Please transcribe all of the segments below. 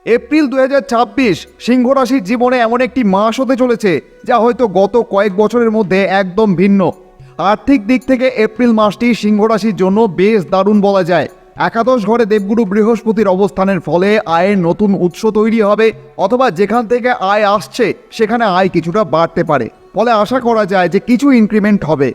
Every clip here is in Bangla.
এপ্রিল 2026 সিংহ রাশির জীবনে এমন একটি মাস হতে চলেছে যা হয়তো গত কয়েক বছরের মধ্যে একদম ভিন্ন। আর্থিক দিক থেকে এপ্রিল মাসটি সিংহ রাশির জন্য বেশ দারুণ বলা যায়। একাদশ ঘরে দেবগুরু বৃহস্পতির অবস্থানের ফলে আয়ের নতুন উৎস তৈরি হবে, অথবা যেখান থেকে আয় আসছে সেখানে আয় কিছুটা বাড়তে পারে। ফলে আশা করা যায় যে কিছু ইনক্রিমেন্ট হবে।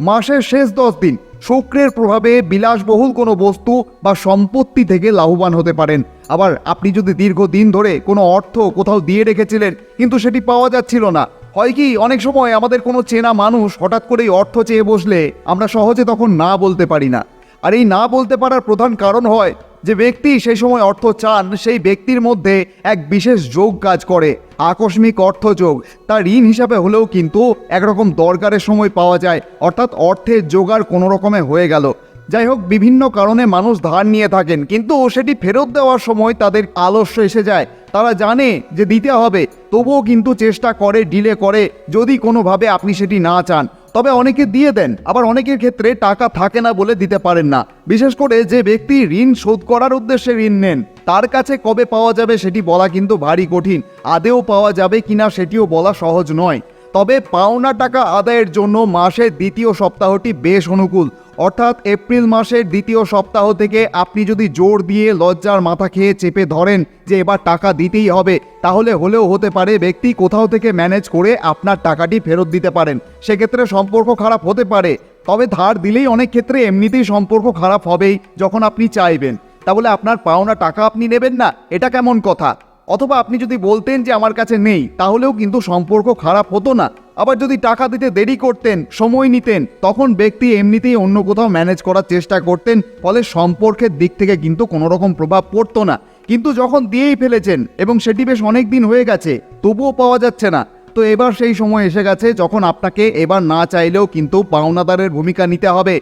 মাসের শেষ 10 দিন শুক্রের প্রভাবে বিলাসবহুল কোনো বস্তু বা সম্পত্তি থেকে লাভবান হতে পারেন। আবার আপনি যদি দীর্ঘদিন ধরে কোনো অর্থ কোথাও দিয়ে রেখেছিলেন কিন্তু সেটি পাওয়া যাচ্ছিল না, হয় কি অনেক সময় আমাদের কোনো চেনা মানুষ হঠাৎ করেই অর্থ চেয়ে বসলে আমরা সহজে তখন না বলতে পারি না। আর এই না বলতে পারার প্রধান কারণ হয় যে ব্যক্তি সেই সময় অর্থ চান, সেই ব্যক্তির মধ্যে এক বিশেষ যোগ কাজ করে, আকস্মিক অর্থযোগ। তা ঋণ হিসাবে হলেও কিন্তু একরকম দরকারের সময় পাওয়া যায়, অর্থাৎ অর্থের জোগাড় কোনো রকমে হয়ে গেল। যাই হোক, বিভিন্ন কারণে মানুষ ধার নিয়ে থাকেন কিন্তু সেটি ফেরত দেওয়ার সময় তাদের আলস্য এসে যায়। তারা জানে যে দিতে হবে, তবুও কিন্তু চেষ্টা করে, ডিলে করে, যদি কোনোভাবে আপনি সেটি না চান। তবে অনেকে দিয়ে দেন, আবার অনেকের ক্ষেত্রে টাকা থাকে না বলে দিতে পারেন না। বিশেষ করে যে ব্যক্তি ঋণ শোধ করার উদ্দেশ্যে ঋণ নেন, তার কাছে কবে পাওয়া যাবে সেটি বলা কিন্তু ভারী কঠিন। আদেও পাওয়া যাবে কিনা সেটিও বলা সহজ নয়। তবে পাওনা টাকা আদায়ের জন্য মাসের দ্বিতীয় সপ্তাহটি বেশ অনুকূল। অর্থাৎ এপ্রিল মাসের দ্বিতীয় সপ্তাহ থেকে আপনি যদি জোর দিয়ে লজ্জার মাথা খেয়ে চেপে ধরেন যে এবার টাকা দিতেই হবে, তাহলে হলেও হতে পারে ব্যক্তি কোথাও থেকে ম্যানেজ করে আপনার টাকাটি ফেরত দিতে পারেন। সেক্ষেত্রে সম্পর্ক খারাপ হতে পারে, তবে ধার দিলেই অনেক ক্ষেত্রে এমনিতেই সম্পর্ক খারাপ হবেই যখন আপনি চাইবেন। তাহলে আপনার পাওনা টাকা আপনি নেবেন না, এটা কেমন কথা? অথবা আপনি যদি বলতেন যে আমার কাছে নেই, তাহলেও কিন্তু সম্পর্ক খারাপ হতো না। আবার যদি টাকা দিতে দেরি করতেন, সময় নিতেন, তখন ব্যক্তি এমনিতেই অন্য কোথাও ম্যানেজ করার চেষ্টা করতেন, ফলে সম্পর্কের দিক থেকে কিন্তু কোনো রকম প্রভাব পড়তো না। কিন্তু যখন দিয়েই ফেলেছেন এবং সেটি বেশ অনেক দিন হয়ে গেছে, তবুও পাওয়া যাচ্ছে না, তো এবার সেই সময় এসে গেছে যখন আপনাকে এবার না চাইলেও কিন্তু পাওনাদারের ভূমিকা নিতে হবে।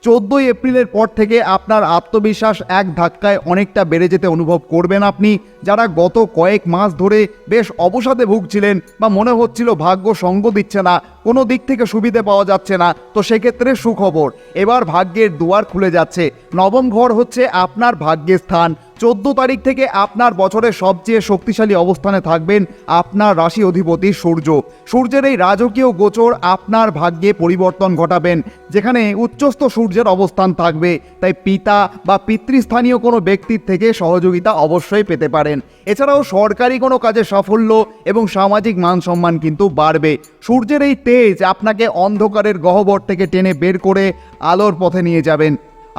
14 এপ্রিলের পর থেকে আপনার আত্মবিশ্বাস এক ধাক্কায় অনেকটা বেড়ে যেতে অনুভব করবেন আপনি। যারা গত কয়েক মাস ধরে বেশ অবসাদে ভুগছিলেন বা মনে হচ্ছিল ভাগ্য সঙ্গ দিচ্ছে না, কোনো দিক থেকে সুবিধে পাওয়া যাচ্ছে না, তো সেক্ষেত্রে সুখবর, এবার ভাগ্যের দুয়ার খুলে যাচ্ছে। নবম ঘর হচ্ছে আপনার ভাগ্যের স্থান। 14 তারিখ থেকে আপনার বছরের সবচেয়ে শক্তিশালী অবস্থানে থাকবেন আপনার রাশি অধিপতি সূর্য। সূর্যের এই রাজকীয় গোচর আপনার ভাগ্যে পরিবর্তন ঘটাবেন, যেখানে উচ্চস্থ সূর্যের অবস্থান থাকবে। তাই পিতা বা পিতৃস্থানীয় কোনো ব্যক্তির থেকে সহযোগিতা অবশ্যই পেতে পারেন। এছাড়াও সরকারি কোনো কাজে সাফল্য এবং সামাজিক মান সম্মান কিন্তু বাড়বে। সূর্যের এই তেজ আপনাকে অন্ধকারের গহ্বর থেকে টেনে বের করে আলোর পথে নিয়ে যাবেন।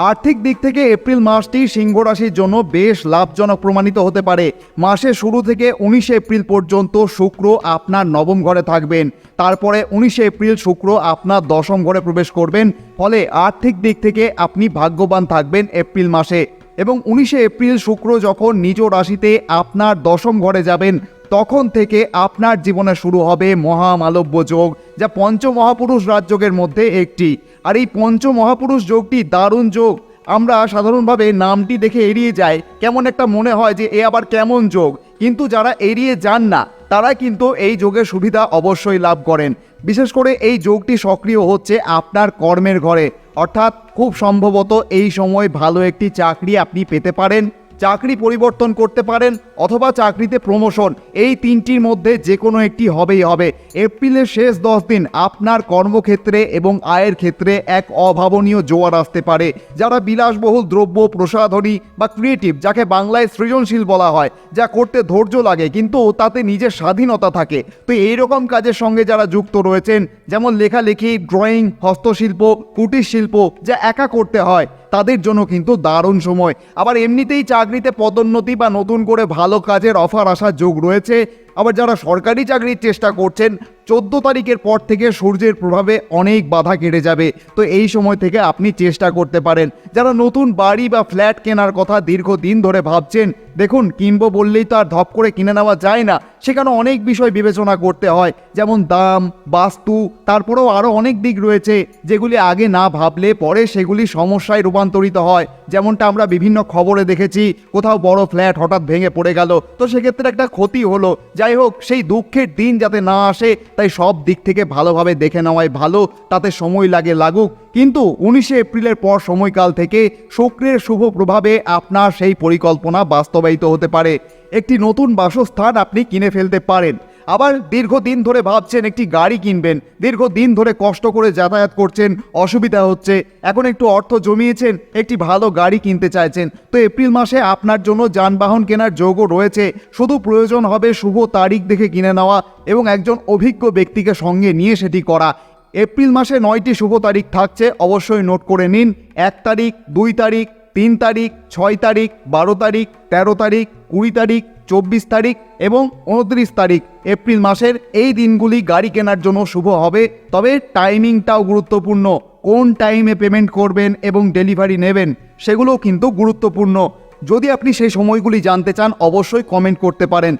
আর্থিক দিক থেকে এপ্রিল মাসটি সিংহ রাশির জন্য বেশ লাভজনক প্রমাণিত হতে পারে। মাসের শুরু থেকে 19 এপ্রিল পর্যন্ত শুক্র আপনার নবম ঘরে থাকবেন। তারপরে 19 এপ্রিল শুক্র আপনার দশম ঘরে প্রবেশ করবেন। ফলে আর্থিক দিক থেকে আপনি ভাগ্যবান থাকবেন এপ্রিল মাসে। এবং 19 এপ্রিল শুক্র যখন নিজ রাশিতে আপনার দশম ঘরে যাবেন, তখন থেকে আপনার জীবনে শুরু হবে মহামালব্য যোগ, যা পঞ্চমহাপুরুষ রাজযোগের মধ্যে একটি। আর এই পঞ্চমহাপুরুষ যোগটি দারুণ যোগ। আমরা সাধারণভাবে নামটি দেখে এড়িয়ে যাই, কেমন একটা মনে হয় যে এ আবার কেমন যোগ। কিন্তু যারা এড়িয়ে যান না, তারা কিন্তু এই যোগের সুবিধা অবশ্যই লাভ করেন। বিশেষ করে এই যোগটি সক্রিয় হচ্ছে আপনার কর্মের ঘরে, অর্থাৎ খুব সম্ভবত এই সময় ভালো একটি চাকরি আপনি পেতে পারেন, চাকরি পরিবর্তন করতে পারেন, অথবা চাকরিতে প্রমোশন। এই তিনটির মধ্যে যে কোনো একটি হবেই হবে। এপ্রিলের শেষ 10 দিন আপনার কর্মক্ষেত্রে এবং আয়ের ক্ষেত্রে এক অভাবনীয় জোয়ার আসতে পারে। যারা বিলাসবহুল দ্রব্য, প্রসাধনী বা ক্রিয়েটিভ, যাকে বাংলায় সৃজনশীল বলা হয়, যা করতে ধৈর্য লাগে কিন্তু তাতে নিজের স্বাধীনতা থাকে, তো এইরকম কাজের সঙ্গে যারা যুক্ত রয়েছেন, যেমন লেখালেখি, ড্রয়িং, হস্তশিল্প, কুটির শিল্প, যা একা করতে হয়, তাদের জন্য কিন্তু দারুণ সময়। আবার এমনিতেই চাকরিতে পদোন্নতি বা নতুন করে ভালো কাজের অফার আসার যোগ রয়েছে। আবার যারা সরকারি চাকরির চেষ্টা করছেন, 14 তারিখের পর থেকে সূর্যের প্রভাবে অনেক বাধা কেটে যাবে, তো এই সময় থেকে আপনি চেষ্টা করতে পারেন। যারা নতুন বাড়ি বা ফ্ল্যাট কেনার কথা দীর্ঘদিন ধরে ভাবছেন, দেখুন কিনবো বললেই তো আর ধপ করে কিনে নেওয়া যায় না, সেখানে অনেক বিষয় বিবেচনা করতে হয়, যেমন দাম, বাস্তু, তারপরেও আরও অনেক দিক রয়েছে যেগুলি আগে না ভাবলে পরে সেগুলি সমস্যায় রূপান্তরিত হয়। যেমনটা আমরা বিভিন্ন খবরে দেখেছি, কোথাও বড় ফ্ল্যাট হঠাৎ ভেঙে পড়ে গেল, তো সেক্ষেত্রে একটা ক্ষতি হলো, যাই যাই হোক, সেই দুঃখের দিন যাতে না আসে তাই সব দিক থেকে ভালোভাবে দেখে নেওয়াই ভালো। তাতে সময় লাগুক, কিন্তু 19শে এপ্রিলের পর সময়কাল থেকে শুক্রের শুভ প্রভাবে আপনার সেই পরিকল্পনা বাস্তবায়িত হতে পারে। একটি নতুন বাসস্থান আপনি কিনে ফেলতে পারেন। আবার দীর্ঘদিন ধরে ভাবছেন একটি গাড়ি কিনবেন, দীর্ঘদিন ধরে কষ্ট করে যাতায়াত করছেন, অসুবিধা হচ্ছে, এখন একটু অর্থ জমিয়েছেন, একটি ভালো গাড়ি কিনতে চাইছেন। তো এপ্রিল মাসে আপনার জন্য যানবাহন কেনার যোগও রয়েছে। শুধু প্রয়োজন হবে শুভ তারিখ দেখে কিনে নেওয়া এবং একজন অভিজ্ঞ ব্যক্তিকে সঙ্গে নিয়ে সেটি করা। এপ্রিল মাসে 9টি শুভ তারিখ থাকছে, অবশ্যই নোট করে নিন। 1 তারিখ, 2 তারিখ, 3 তারিখ, 6 তারিখ, 12 তারিখ, 13 তারিখ, 20 তারিখ, 24 তারিখ এবং 29 তারিখ। এপ্রিল মাসের এই দিনগুলি গাড়ি কেনার জন্য শুভ হবে। তবে টাইমিংটাও গুরুত্বপূর্ণ। কোন টাইমে পেমেন্ট করবেন এবং ডেলিভারি নেবেন সেগুলোও কিন্তু গুরুত্বপূর্ণ। যদি আপনি সেই সময়গুলি জানতে চান অবশ্যই কমেন্ট করতে পারেন।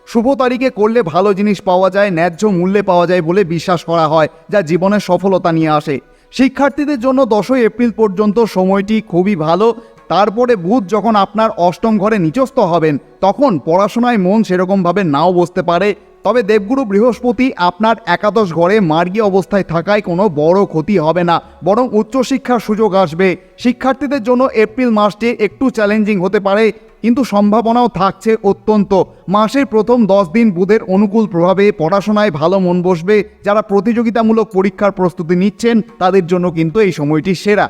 শুভ তারিখে করলে ভালো জিনিস পাওয়া যায়, ন্যায্য মূল্যে পাওয়া যায় বলে বিশ্বাস করা হয়, যা জীবনে সফলতা নিয়ে আসে। শিক্ষার্থীদের জন্য 10ই এপ্রিল পর্যন্ত সময়টি খুবই ভালো। তারপরে বুধ যখন আপনার অষ্টম ঘরে নিচস্থ হবেন তখন পড়াশোনায় মন সেরকমভাবে নাও বসতে পারে। তবে দেবগুরু বৃহস্পতি আপনার একাদশ ঘরে মার্গী অবস্থায় থাকায় কোনো বড় ক্ষতি হবে না, বরং উচ্চশিক্ষার সুযোগ আসবে। শিক্ষার্থীদের জন্য এপ্রিল মাসটি একটু চ্যালেঞ্জিং হতে পারে, কিন্তু সম্ভাবনাও থাকছে অত্যন্ত। মাসের প্রথম 10 দিন বুধের অনুকূল প্রভাবে পড়াশোনায় ভালো মন বসবে। যারা প্রতিযোগিতামূলক পরীক্ষার প্রস্তুতি নিচ্ছেন তাদের জন্য কিন্তু এই সময়টি সেরা।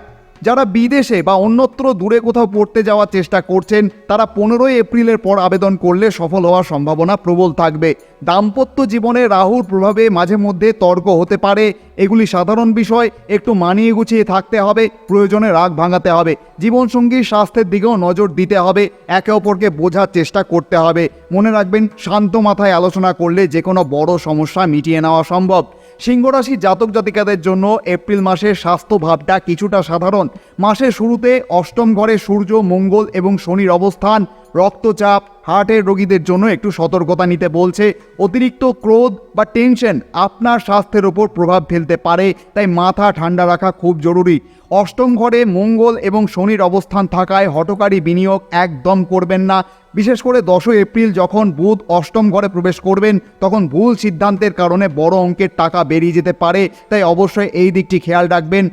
যারা বিদেশে বা অন্যত্র দূরে কোথাও পড়তে যাওয়ার চেষ্টা করছেন তারা 15ই এপ্রিলের পর আবেদন করলে সফল হওয়ার সম্ভাবনা প্রবল থাকবে। দাম্পত্য জীবনে রাহুর প্রভাবে মাঝে মধ্যে তর্ক হতে পারে, এগুলি সাধারণ বিষয়। একটু মানিয়ে গুছিয়ে থাকতে হবে, প্রয়োজনে রাগ ভাঙাতে হবে। জীবনসঙ্গীর স্বাস্থ্যের দিকেও নজর দিতে হবে, একে অপরকে বোঝার চেষ্টা করতে হবে। মনে রাখবেন, শান্ত মাথায় আলোচনা করলে যে কোনো বড় সমস্যা মিটিয়ে নেওয়া সম্ভব। সিংহ রাশি জাতক জাতিকাদের জন্য এপ্রিল মাসের স্বাস্থ্য ভাবটা কিছুটা সাধারণ। মাসের শুরুতে অষ্টম ঘরে সূর্য, মঙ্গল এবং শনির অবস্থান রক্তচাপ, হার্টের রোগীদের জন্য একটু সতর্কতা নিতে বলছে। অতিরিক্ত ক্রোধ বা টেনশন আপনার স্বাস্থ্যের ওপর প্রভাব ফেলতে পারে, তাই মাথা ঠান্ডা রাখা খুব জরুরি। অষ্টম ঘরে মঙ্গল এবং শনির অবস্থান থাকায় হঠকারী বিনিয়োগ একদম করবেন না। বিশেষ করে 10ই এপ্রিল যখন বুধ অষ্টম ঘরে প্রবেশ করবেন তখন ভুল সিদ্ধান্তের কারণে বড় অঙ্কের টাকা বেরিয়ে যেতে পারে, তাই অবশ্যই এই দিকটি খেয়াল রাখবেন।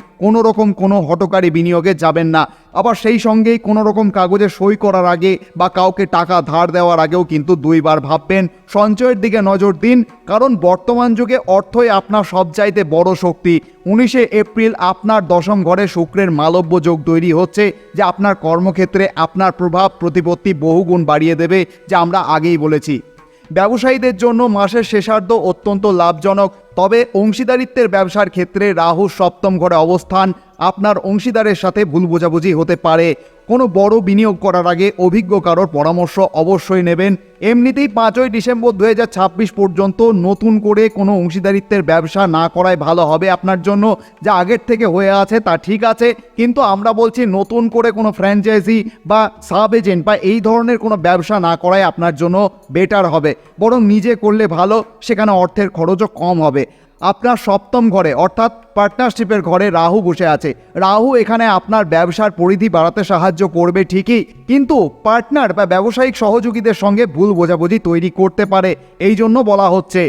কোনো হঠকারী বিনিয়োগে যাবেন না। আবার সেই সঙ্গেই কোনো রকম কাগজে সই করার আগে বা কাউকে টাকা ধার দেওয়ার আগেও কিন্তু 2 বার ভাববেন। সঞ্চয়ের দিকে নজর দিন, কারণ বর্তমান যুগে অর্থই আপনার সবচাইতে বড় শক্তি। 19শে এপ্রিল আপনার 10ম ঘরে শুক্রের মালব্য যোগ তৈরি হচ্ছে, যা আপনার কর্মক্ষেত্রে আপনার প্রভাব প্রতিপত্তি বহুগুণ বাড়িয়ে দেবে, যা আমরা আগেই বলেছি। ব্যবসায়ীদের জন্য মাসের শেষার্ধ অত্যন্ত লাভজনক। তবে অংশীদারিত্বের ব্যবসার ক্ষেত্রে রাহু 7ম ঘরে অবস্থান আপনার অংশীদারের সাথে ভুল বোঝাবুঝি হতে পারে। কোনো বড় বিনিয়োগ করার আগে অভিজ্ঞ কারোর পরামর্শ অবশ্যই নেবেন। এমনিতেই 5ই ডিসেম্বর 2026 পর্যন্ত নতুন করে কোনো অংশীদারিত্বের ব্যবসা না করাই ভালো হবে আপনার জন্য। যা আগের থেকে হয়ে আছে তা ঠিক আছে, কিন্তু আমরা বলছি নতুন করে কোনো ফ্র্যাঞ্চাইজি বা সাব এজেন্ট বা এই ধরনের কোনো ব্যবসা না করাই আপনার জন্য বেটার হবে, বরং নিজে করলে ভালো, সেখানে অর্থের খরচও কম হবে। আপনার 7ম ঘরে অর্থাৎ পার্টনারশিপের ঘরে রাহু বসে আছে। রাহু এখানে আপনার ব্যবসার পরিধি বাড়াতে সাহায্য করবে ঠিকই, কিন্তু পার্টনার বা ব্যবসায়িক সহযোগীদের সঙ্গে ভুল বোঝাবুঝি তৈরি করতে পারে। এই জন্য বলা হচ্ছে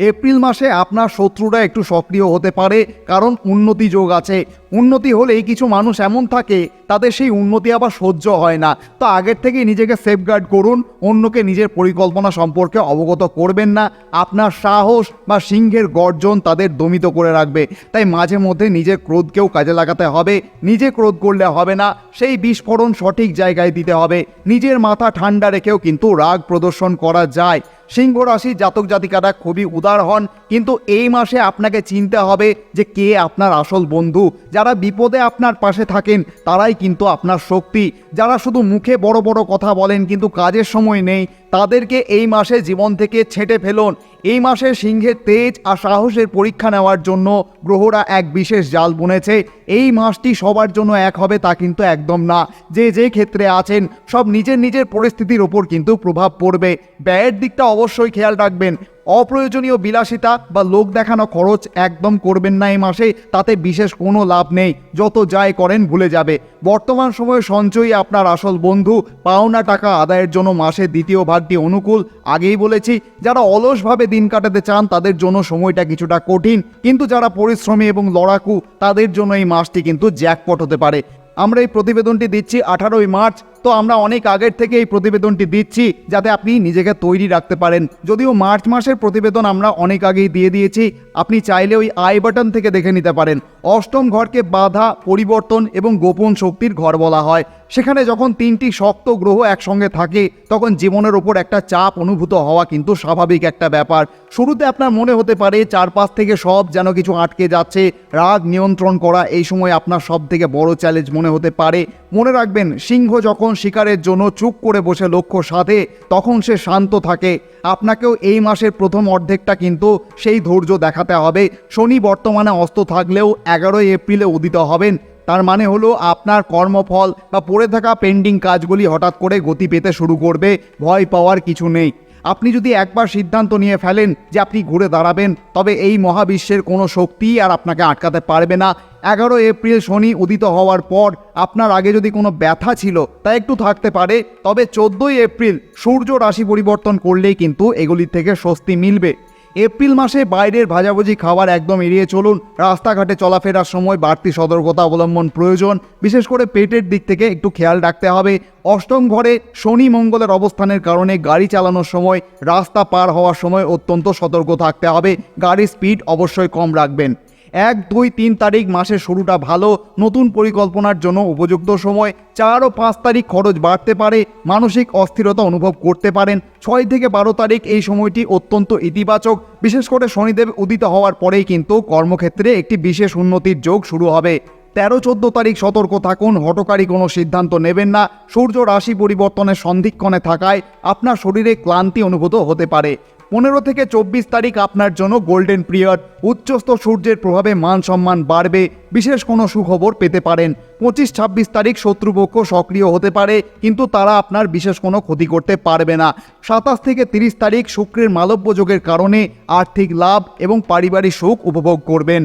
এপ্রিল মাসে আপনার শত্রুরা একটু সক্রিয় হতে পারে, কারণ উন্নতি যোগ আছে। উন্নতি হলেই কিছু মানুষ এমন থাকে তাদের সেই উন্নতি আবার সহ্য হয় না। তো আগের থেকেই নিজেকে সেফগার্ড করুন, অন্যকে নিজের পরিকল্পনা সম্পর্কে অবগত করবেন না। আপনার সাহস বা সিংহের গর্জন তাদের দমিত করে রাখবে। তাই মাঝে মধ্যে নিজের ক্রোধকেও কাজে লাগাতে হবে। নিজে ক্রোধ করলে হবে না, সেই বিস্ফোরণ সঠিক জায়গায় দিতে হবে। নিজের মাথা ঠান্ডা রেখেও কিন্তু রাগ প্রদর্শন করা যায়। সিংহ রাশির জাতক জাতিকারা খুবই উদার হন, কিন্তু এই মাসে আপনাকে চিনতে হবে যে কে আপনার আসল বন্ধু। যারা বিপদে আপনার পাশে থাকেন তারাই কিন্তু আপনার শক্তি। যারা শুধু মুখে বড় বড় কথা বলেন কিন্তু কাজের সময় নেই, তাদেরকে এই মাসে জীবন থেকে ছেঁটে ফেলুন। এই মাসে সিংহের তেজ আর সাহসের পরীক্ষা নেওয়ার জন্য গ্রহরা এক বিশেষ জাল বুনেছে। এই মাসটি সবার জন্য এক হবে তা কিন্তু একদম না। যে যে ক্ষেত্রে আছেন সব নিজের নিজের পরিস্থিতির ওপর কিন্তু প্রভাব পড়বে। ব্যয়ের দিকটা অবশ্যই খেয়াল রাখবেন। অপ্রয়োজনীয় বিলাসিতা বা লোক দেখানো খরচ একদম করবেন না এই মাসে, তাতে বিশেষ কোনো লাভ নেই। যত যাই করেন ভুলে যাবে। বর্তমান সময়ে সঞ্চয়ই আপনার আসল বন্ধু। পাওনা টাকা আদায়ের জন্য মাসের দ্বিতীয় ভাগটি অনুকূল। আগেই বলেছি, যারা অলসভাবে দিন কাটাতে চান তাদের জন্য সময়টা কিছুটা কঠিন, কিন্তু যারা পরিশ্রমী এবং লড়াকু তাদের জন্য এই মাসটি কিন্তু জ্যাকপট হতে পারে। আমরা এই প্রতিবেদনটি দিচ্ছি 18ই মার্চ। তো আমরা অনেক আগের থেকে এই প্রতিবেদনটি দিচ্ছি যাতে আপনি নিজেকে তৈরি রাখতে পারেন। যদিও মার্চ মাসের প্রতিবেদন আমরা অনেক আগেই দিয়ে দিয়েছি, আপনি চাইলে ওই আই বাটন থেকে দেখে নিতে পারেন। অষ্টম ঘরকে বাধা, পরিবর্তন এবং গোপন শক্তির ঘর বলা হয়। সেখানে যখন 3টি শক্ত গ্রহ একসঙ্গে থাকে তখন জীবনের ওপর একটা চাপ অনুভূত হওয়া কিন্তু স্বাভাবিক একটা ব্যাপার। শুরুতে আপনার মনে হতে পারে চারপাশ থেকে সব যেন কিছু আটকে যাচ্ছে। রাগ নিয়ন্ত্রণ করা এই সময় আপনার সব থেকে বড় চ্যালেঞ্জ মনে হতে পারে। মনে রাখবেন, সিংহ যখন শিকারের জন্য চুপ করে বসে লক্ষ্য সাধে তখন সে শান্ত থাকে। আপনাকেও এই মাসের প্রথম অর্ধেকটা কিন্তু সেই ধৈর্য দেখাতে হবে। শনি বর্তমানে অস্ত থাকলেও 11ই এপ্রিলে উদিত হবেন। তার মানে হলো আপনার কর্মফল বা পড়ে থাকা পেন্ডিং কাজগুলি হঠাৎ করে গতি পেতে শুরু করবে। ভয় পাওয়ার কিছু নেই। আপনি যদি একবার সিদ্ধান্ত নিয়ে ফেলেন যে আপনি ঘুরে দাঁড়াবেন, তবে এই মহাবিশ্বের কোনো শক্তি আর আপনাকে আটকাতে পারবে না। 11 এপ্রিল শনি উদিত হওয়ার পর আপনার আগে যদি কোনো ব্যথা ছিল তা একটু থাকতে পারে, তবে 14ই এপ্রিল সূর্য রাশি পরিবর্তন করলেই কিন্তু এগুলির থেকে স্বস্তি মিলবে। এপ্রিল মাসে বাইরের ভাজাভুজি খাবার একদম এড়িয়ে চলুন। রাস্তাঘাটে চলাফেরার সময় বাড়তি সতর্কতা অবলম্বন প্রয়োজন। বিশেষ করে পেটের দিক থেকে একটু খেয়াল রাখতে হবে। অষ্টম ঘরে শনি মঙ্গলের অবস্থানের কারণে গাড়ি চালানোর সময়, রাস্তা পার হওয়ার সময় অত্যন্ত সতর্ক থাকতে হবে। গাড়ির স্পিড অবশ্যই কম রাখবেন। 1, 2, 3 তারিখ মাসের শুরুটা ভালো, নতুন পরিকল্পনার জন্য উপযুক্ত সময়। 4 ও 5 তারিখ খরচ বাড়তে পারে, মানসিক অস্থিরতা অনুভব করতে পারেন। 6 থেকে 12 তারিখ এই সময়টি অত্যন্ত ইতিবাচক। বিশেষ করে শনিদেব উদিত হওয়ার পরেই কিন্তু কর্মক্ষেত্রে একটি বিশেষ উন্নতির যোগ শুরু হবে। 13-14 তারিখ সতর্ক থাকুন, হঠকারী কোনো সিদ্ধান্ত নেবেন না। সূর্য রাশি পরিবর্তনের সন্ধিক্ষণে থাকায় আপনার শরীরে ক্লান্তি অনুভূত হতে পারে। 15 থেকে 24 তারিখ আপনার জন্য গোল্ডেন পিরিয়ড। উচ্চস্থ সূর্যের প্রভাবে মান সম্মান বাড়বে, বিশেষ কোনো সুখবর পেতে পারেন। 25-26 তারিখ শত্রুপক্ষ সক্রিয় হতে পারে, কিন্তু তারা আপনার বিশেষ কোনো ক্ষতি করতে পারবে না। 27 থেকে 30 তারিখ শুক্রের মালব্য যোগের কারণে আর্থিক লাভ এবং পারিবারিক সুখ উপভোগ করবেন।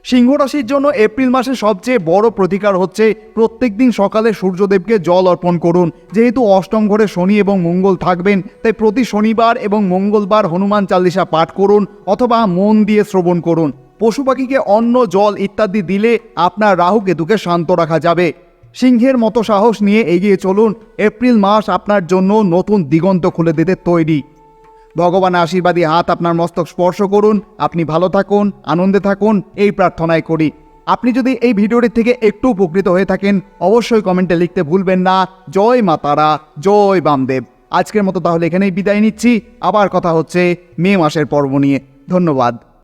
সিংহ রাশির জন্য এপ্রিল মাসে সবচেয়ে বড় প্রতিকার হচ্ছে প্রত্যেক দিন সকালে সূর্যদেবকে জল অর্পণ করুন। যেহেতু অষ্টম ঘরে শনি এবং মঙ্গল থাকবেন, তাই প্রতি শনিবার এবং মঙ্গলবার হনুমান চালিসা পাঠ করুন অথবা মন দিয়ে শ্রবণ করুন। পশু পাখিকে অন্ন, জল ইত্যাদি দিলে আপনার রাহু কেতুকে শান্ত রাখা যাবে। সিংহের মতো সাহস নিয়ে এগিয়ে চলুন। এপ্রিল মাস আপনার জন্য নতুন দিগন্ত খুলে দিতে তৈরি। ভগবানের আশীর্বাদী হাত আপনার মস্তক স্পর্শ করুন। আপনি ভালো থাকুন, আনন্দে থাকুন, এই প্রার্থনাই করি। আপনি যদি এই ভিডিওটি থেকে একটু উপকৃত হয়ে থাকেন অবশ্যই কমেন্টে লিখতে ভুলবেন না। জয় মা তারা, জয় বামদেব। আজকের মতো তাহলে এখানেই বিদায় নিচ্ছি। আবার কথা হচ্ছে মে মাসের পর্ব নিয়ে। ধন্যবাদ।